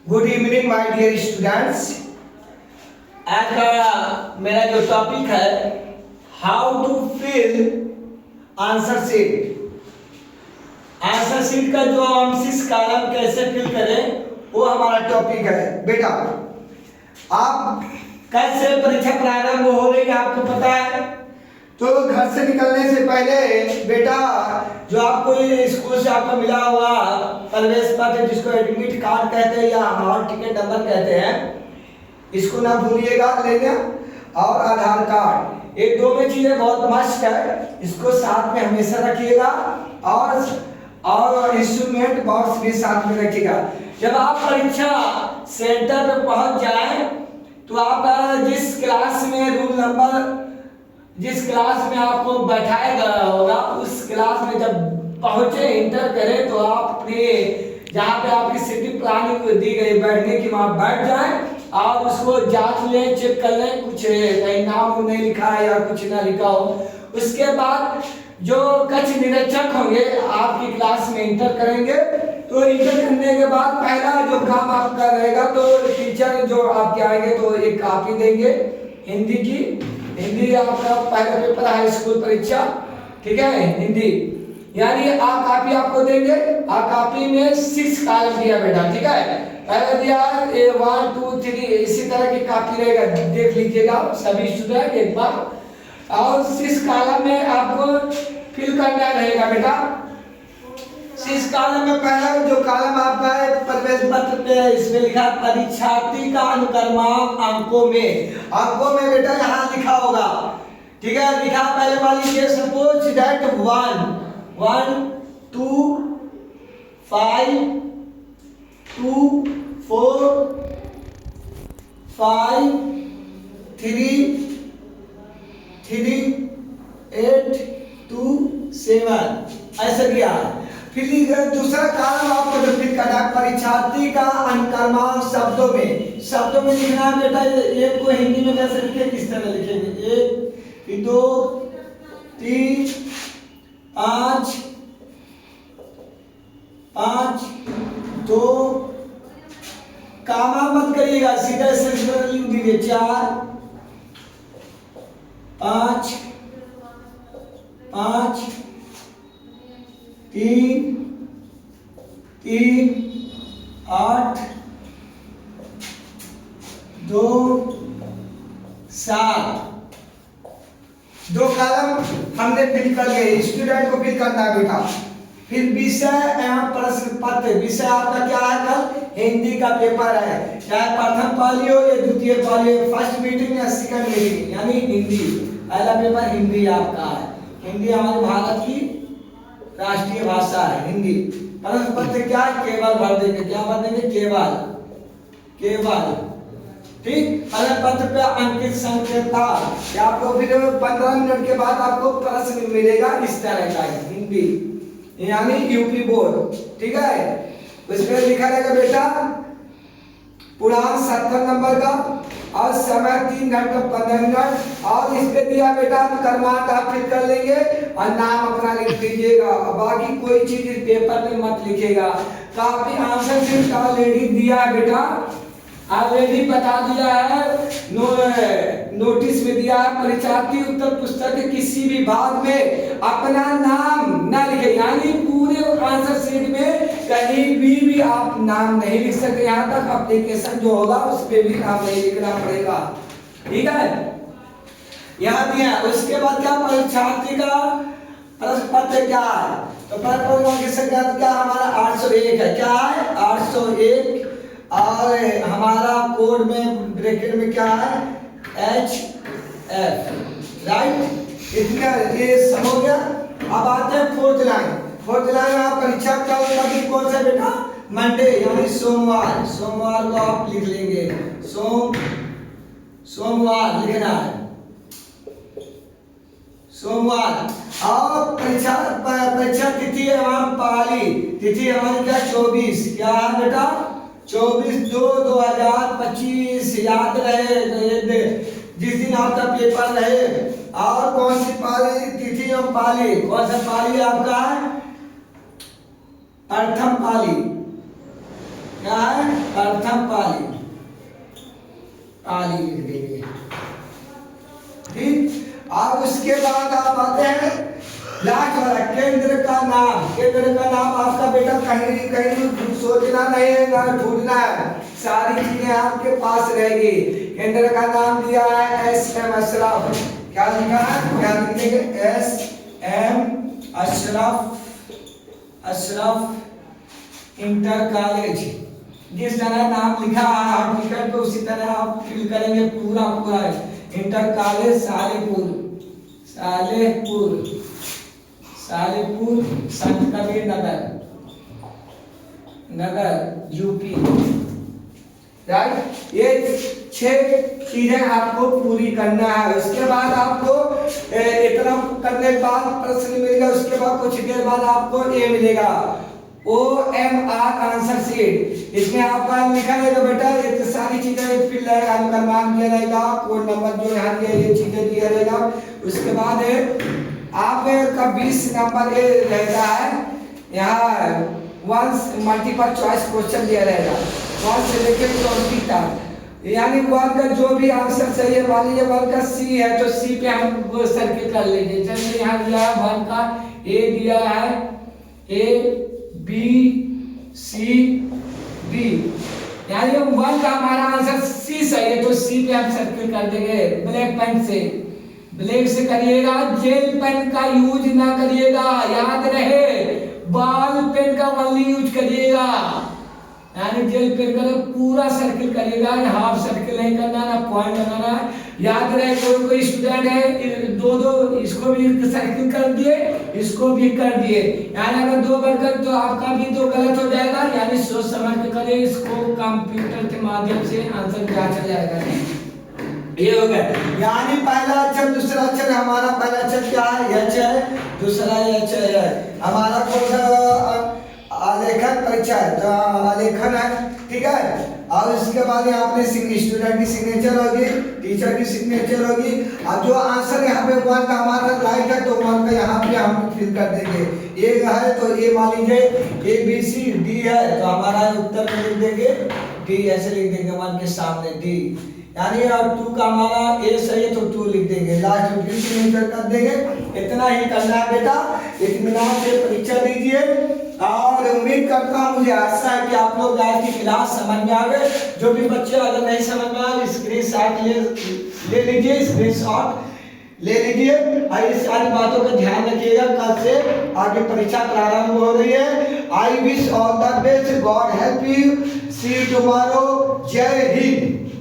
Good evening my dear students. आज का मेरा जो टॉपिक है how to fill answer sheet. Answer sheet का जो हम 6 कॉलम कैसे फिल करें वो हमारा टॉपिक है। बेटा आप कैसे परीक्षा प्रारंभ हो रही है आपको पता है, तो घर से निकलने से पहले बेटा जो आपको स्कूल से आपको मिला हुआ प्रवेश पत्र जिसको एडमिट कार्ड कहते हैं या हॉल टिकट नंबर कहते हैं, इसको ना भूलिएगा लेना। और आधार कार्ड, ये दोनों चीजें बहुत मस्त है, इसको साथ में हमेशा रखिएगा। और इंस्ट्रूमेंट बॉक्स भी साथ में रखिएगा। जब आप परीक्षा सेंटर पर पहुंच जाए तो आप जिस क्लास में रूल नंबर जिस क्लास में आपको बैठाया गया होगा उस क्लास में जब पहुंचे इंटर करें तो आप अपने जहाँ पे आपकी सीटिंग प्लानिंग दी गई बैठने की वहां बैठ जाएं और उसको जांच लें, चेक कर लें, कुछ कहीं नाम नहीं लिखा है या कुछ ना लिखा हो। उसके बाद जो कक्ष निरीक्षक होंगे आपकी क्लास में इंटर करेंगे, तो इंटर करने के बाद पहला जो काम आपका रहेगा तो टीचर जो आपके आएंगे तो एक कॉपी देंगे हिंदी की। हिंदी आपका पहला पेपर है स्कूल परीक्षा, ठीक है, हिंदी यानी आ कॉपी आपको देंगे। आ कॉपी में 6 कॉलम दिया बेटा, ठीक है, पहले दिया ए 1 2 3 इसी तरह की कॉपी रहेगा, देख लीजिएगा सभी स्टूडेंट एक बार। और 6 कॉलम में आपको फिल करना रहेगा बेटा। 6 कॉलम में पहला जो कॉलम आपका है प्रवेश पत्र पे इसमें लिखा परीक्षार्थी का अनुक्रमांक अंकों में बेटा यहाँ लिखा होगा, ठीक है, लिखा पहले मान लीजिए सपोज दैट 1 2 5 2 4 5 3 3 8 2 7 ऐसे दिया। फिर दूसरा कॉलम आपको जो फिल करना है परीक्षार्थी का अनुक्रमांक शब्दों में लिखना है बेटा। एक को हिंदी में कैसे लिखेंगे, किस तरह लिखेंगे, 1 2 3 5 2 कामा मत करिएगा, सीधा लिख दीजिए 4 5 3 8 2 7 दो कॉलम हमने फिल कर लिए, स्टूडेंट को फिल करना है बेटा। फिर विषय एवं प्रश्न पत्र, विषय आपका क्या है, कल हिंदी का पेपर है, चाहे प्रथम पाली हो या द्वितीय पाली हो, फर्स्ट मीटिंग या सेकंड मीटिंग, यानी हिंदी पहला पेपर हिंदी आपका है। हिंदी हमारे भारत की राष्ट्रीय भाषा है हिंदी। प्रश्न पत्र क्या है, केवल भर देंगे, क्या भर देंगे, केवल, ठीक। प्रश्न पत्र पे अंकित संकेता आपको फिर 15 मिनट के बाद आपको प्रश्न मिलेगा इस तरह का हिंदी यानी यूपी बोर्ड, ठीक है। उसमें लिखा रहेगा बेटा पूर्णांक 70 नंबर का और समय 3 घंटे 15 मिनट। और इस पे दिया बेटा अनुक्रमांक आप फिल कर लेंगे और नाम अपना लिख लीजिएगा, बाकी कोई चीज इस पेपर में मत लिखिएगा। काफी आंसर शीट ऑलरेडी दिया है बेटा, ऑलरेडी बता दिया है, नोटिस में दिया है परीक्षार्थी उत्तर पुस्तक के किसी भी भाग में अपना नाम न लिखे, यानी पूरे आंसर शीट में कहीं भी आप नाम नहीं लिख सकते। यहाँ तक एप्लीकेशन जो होगा उस पर भी नाम नहीं लिखना पड़ेगा, ठीक है, यहाँ दिया। उसके बाद क्या परीक्षार्थी का प्रश्न पत्र क्या है, तो प्रश्न की संख्या क्या हमारा 801 है, क्या है 801। और हमारा कोड में ब्रैकेट में क्या है HF, राइट। इतना ये सब हो गया। अब आते हैं फोर्थ लाइन में आप परीक्षा कब कौन सा बेटा, मंडे यानी सोमवार को आप लिख लेंगे, सोमवार लिखना है, सोमवार। और परीक्षा तिथि है वहां पाली, तिथि हमारी क्या 24, क्या है बेटा 24/2/2025 याद रहे जिस दिन आपका पेपर रहे। और कौन सी पाली तिथि और पाली, कौन सा पाली आपका है प्रथम पाली, क्या है, प्रथम पाली, पाली लिख देंगे। ठीक, अब उसके बाद आप आते हैं लास्ट वाला, केंद्र का नाम। केंद्र का नाम आपका बेटा कहीं कहीं सोचना नहीं है, ना ढूंढना है, सारी चीजें आपके पास रहेगी। केंद्र का नाम दिया है एस.एम. अशरफ। क्या लिखा है, क्या लिख देंगे, SM. Ashraf, Ashraf inter college. जिस तरह नाम लिखा है आप टिकट पे उसी तरह आप फिल करेंगे पूरा पूरा। इंटर कॉलेज सालेपुर, सालेपुर, सालेपुर संत कबीर नगर, नगर यूपी। राइट, ये 6 चीजें आपको पूरी करना है। उसके बाद आपको इतना करने के बाद प्रश्न मिलेगा। उसके बाद कुछ देर बाद आपको ये मिलेगा OMR आंसर शीट। इसमें आपका लिखा रहेगा बेटा, ये सारी चीजें फिल रहेगा, आपका नाम दिया रहेगा, कोड नंबर जो यहाँ दिया, ये चीजें दिया रहेगा। उसके बाद आपका 20 नंबर ये रहता है, यहाँ 1 मल्टीपल चॉइस क्वेश्चन दिया रहेगा 1 से लेकर 20 तक। यानी 1 का जो भी आंसर सही है, मान लीजिए 1 का सी है तो सी पे हम वो सर्किल कर लेंगे। जैसे यहाँ दिया है 1 का ए दिया है, ए बी सी डी, यानी 1 का हमारा आंसर सी सही है तो सी पे हम सर्किल कर देंगे ब्लैक पेन से। ब्लैक से करिएगा, जेल पेन का यूज ना करिएगा, याद रहे बॉल पेन का ओनली यूज करिएगा। यानी जेल पेन का पूरा सर्किल करिएगा, हाफ सर्किल नहीं करना, ना पॉइंट बनाना है। याद रहे कोई स्टूडेंट है दो इसको भी सर्किल कर दिए, इसको भी कर दिए, यानी अगर 2 बढ़कर तो आपका भी 2 गलत हो जाएगा। यानी सोच समझ के करिए, इसको कंप्यूटर के माध्यम से आंसर जांचा जाएगा। ये हो गया, यानी पहला अक्षर दूसरा अक्षर, हमारा पहला अक्षर क्या है, एच है, दूसरा एच है। हमारा कौन सा आलेखन परिचय, तो आलेखन है, ठीक है। और इसके बाद यहाँ पे स्टूडेंट की सिग्नेचर होगी, टीचर की सिग्नेचर होगी। अब जो आंसर यहाँ पे 1 का हमारा राइट है तो 1 का यहाँ पे हम फिल कर देंगे। ए है तो ए मान लीजिए ए बी सी डी है तो हमारा उत्तर में लिख देंगे डी, ऐसे लिख देंगे 1 के सामने डी। यानी 2 का हमारा ए सही है तो 2 लिख देंगे, लास्ट में फिर सिग्नेचर कर देंगे। इतना ही करना है बेटा, इत्मीनान से परीक्षा दीजिए। और उम्मीद करता हूँ, मुझे आशा है कि आप लोग आज की क्लास समझ में आ गए। जो भी बच्चे अगर नहीं समझ में आए स्क्रीनशॉट ले लीजिए, स्क्रीनशॉट ले लीजिए और इस सारी बातों का ध्यान रखिएगा। कल से आगे परीक्षा प्रारंभ हो रही है। I wish all the best, God help you, see you tomorrow. जय हिंद।